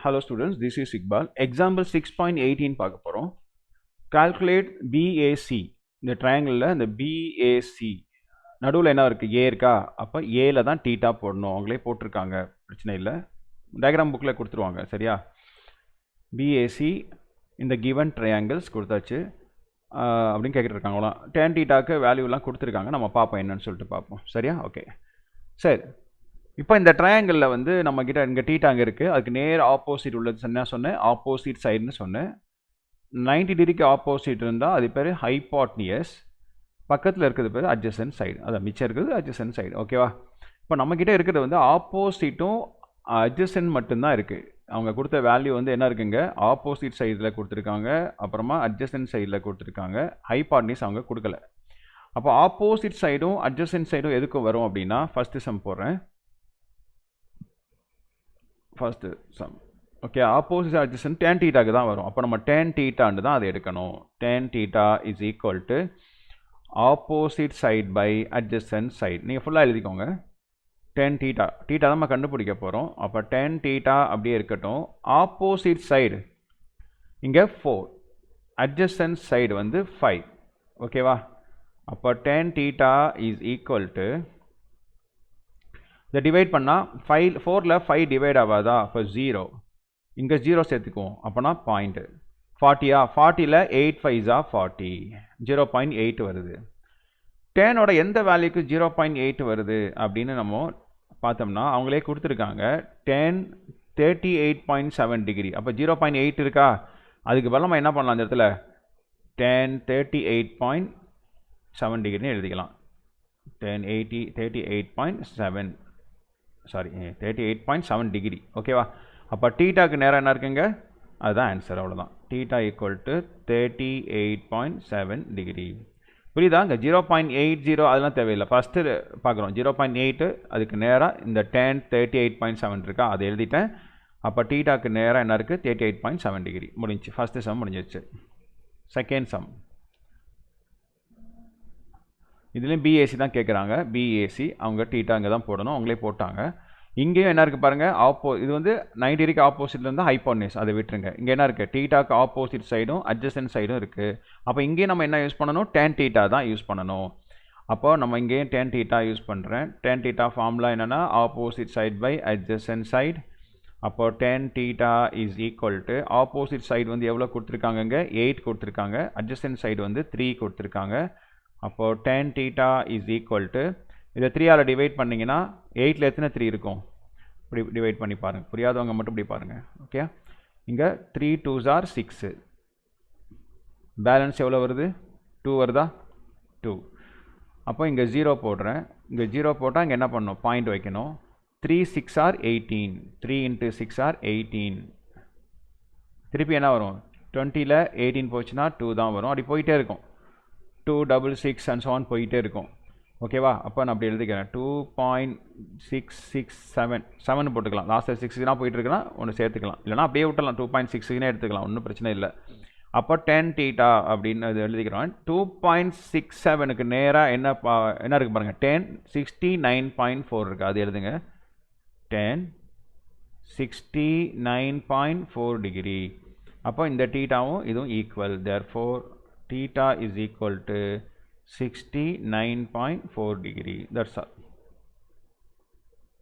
Hello students, this is Iqbal. Example 6.18 பார்க்க போறோம். Calculate BAC. இந்த triangleல இந்த BAC நடுவுல என்ன இருக்கு? A இருக்கா? அப்ப Aல தான் θ போடணும். அவங்களே போட்டிருக்காங்க. பிரச்சனை இல்லை. டயக்ராம் புக்ல கொடுத்துருவாங்க. சரியா? BAC இந்த given triangles கொடுத்தாச்சு. அப்படின்னு கேட்டுட்டு இருக்காங்களா? tan θக்கு வேல்யூலாம் கொடுத்துருக்காங்க. நம்ம பார்ப்போம் என்னன்னு சொல்லிட்டு பார்ப்போம். சரியா? ஓகே. சரி. இப்போ இந்த ட்ரையாங்கிளில் வந்து நம்மக்கிட்ட இங்கே θ அங்கே இருக்குது. அதுக்கு நேர் ஆப்போசிட் உள்ளது என்ன சொன்னேன்? ஆப்போசிட் சைடுன்னு சொன்னேன். 90 டிகிரிக்கு ஆப்போசிட் இருந்தால் அது பேர் ஹைபாட்னியஸ். பக்கத்தில் இருக்கிறது பேர் அட்ஜசன்ட் சைடு. அதான் மிச்சம் இருக்கிறது அட்ஜசன்ட் சைடு. ஓகேவா? இப்போ நம்மக்கிட்ட இருக்கிறது வந்து ஆப்போசிட்டும் அட்ஜசன்ட் மட்டும்தான் இருக்குது. அவங்க கொடுத்த வேல்யூ வந்து என்ன இருக்குங்க? ஆப்போசிட் சைடில் கொடுத்துருக்காங்க, அப்புறமா அட்ஜசன்ட் சைடில் கொடுத்துருக்காங்க. ஹைபாட்னிஸ் அவங்க கொடுக்கல. அப்போ ஆப்போசிட் சைடும் அட்ஜசன்ட் சைடும் எதுக்கு வரும் அப்படின்னா, ஃபஸ்ட்டு சம் போடுறேன். First sum okay. Opposite adjacent tan θக்கு தான் வரும். அப்போ நம்ம tan θன்னு தான் அதை எடுக்கணும். tan θ is equal to opposite side by adjacent side. நீங்கள் ஃபுல்லாக எழுதிக்கோங்க. tan θ தான் நம்ம கண்டுபிடிக்க போகிறோம். அப்போ tan θ அப்படியே இருக்கட்டும். ஆப்போசிட் சைடு இங்கே 4, அட்ஜசன்ட் சைடு வந்து 5. ஓகேவா? அப்போ tan θ இஸ் ஈக்குவல் டு இதை டிவைட் பண்ணால் 4ல் 5 டிவைட் ஆகாதா? அப்போ 0. இங்கே 0 சேர்த்துக்குவோம். அப்போனா பாயிண்ட்டு 40யா? 40ல் 8 5 40, 0.8 வருது. டேனோட எந்த வேல்யூக்கு 0.8 வருது அப்படின்னு நம்ம பார்த்தோம்னா அவங்களே கொடுத்துருக்காங்க. tan 38.7 degree. அப்போ 0.8 இருக்கா? அதுக்கு பதிலாக நம்ம என்ன பண்ணலாம்? அந்த இடத்துல tan 38.7 டிகிரின்னு எழுதிக்கலாம். tan 38.7 sorry 38.7 degree. ஓகேவா? அப்போ θக்கு நேரம் என்ன இருக்குங்க? அதுதான் ஆன்சர். அவ்வளோதான். θ ஈக்குவல் டு 38.7 டிகிரி. புரியுதா? இங்கே 0.80 அதெல்லாம் தேவையில்லை. ஃபஸ்ட்டு பார்க்குறோம் 0.8 அதுக்கு நேராக இந்த tan 38.7 இருக்கா? அதை எழுதிட்டேன். அப்போ θக்கு நேராக என்ன இருக்குது? 38.7 டிகிரி. முடிஞ்சு. ஃபஸ்ட்டு சம் முடிஞ்சிச்சு. செகண்ட் சம் இதுலேயும் BAC தான் கேட்குறாங்க. BAC அவங்க θ அங்கே தான் போடணும். அவங்களே போட்டாங்க. இங்கேயும் என்ன இருக்குது பாருங்கள்? இது வந்து 90 டிகிரிக்கு ஆப்போசிட்டில் இருந்தால் ஹைபாட்னியூஸ். அதை விட்டுருங்க. இங்கே என்ன இருக்குது? θக்கு ஆப்போசிட் சைடும் அட்ஜசன்ட் சைடும் இருக்குது. அப்போ இங்கேயும் நம்ம என்ன யூஸ் பண்ணணும்? tan θ தான் யூஸ் பண்ணணும். அப்போ நம்ம இங்கேயும் tan θ யூஸ் பண்ணுறேன். tan θ ஃபார்முலா என்னென்னா opposite side by adjacent side. அப்போ tan θ is equal to opposite side வந்து எவ்வளோ கொடுத்துருக்காங்க? இங்கே 8 கொடுத்துருக்காங்க. அட்ஜசன்ட் சைடு வந்து 3 கொடுத்துருக்காங்க. அப்போ tan θ இஸ் ஈக்குவல் டு இதை 3ஆல் டிவைட் பண்ணிங்கன்னா 8ல் எத்தனை 3 இருக்கும்? இப்படி டிவைட் பண்ணி பாருங்கள். புரியாதவங்க மட்டும் இப்படி பாருங்கள். ஓகே. இங்கே 3 2s are 6. பேலன்ஸ் எவ்வளோ வருது? 2 வருதா? 2. அப்போ இங்கே 0 போடுறேன். இங்கே 0 போட்டால் இங்கே என்ன பண்ணணும்? பாயிண்ட் வைக்கணும். 3 6 are 18. 3 × 6 are 18. திருப்பி என்ன வரும்? 20ல் 18 போச்சுன்னா 2 தான் வரும். அப்படி போயிட்டே இருக்கும். 2 6 6 and so on போயிட்டே இருக்கும். ஓகேவா? அப்போ நான் அப்படி எழுதிக்கிறேன். 2.667 7 போட்டுக்கலாம். லாஸ்ட்டில் 6னா போயிட்டு இருக்கலாம். ஒன்று சேர்த்துக்கலாம். இல்லைனா அப்படியே விட்டலாம். 2.6னே எடுத்துக்கலாம். ஒன்றும் பிரச்சனை இல்லை. அப்போ tan θ அப்படின்னு அது எழுதிக்கிறோம். 2.67க்கு நேராக என்ன இருக்குது பாருங்கள்? tan 69.4 இருக்குது. அது எழுதுங்க. tan 69.4 degree. அப்போ இந்த θவும் இதுவும் equal. Therefore θ is equal to 69.4 degree. That's all.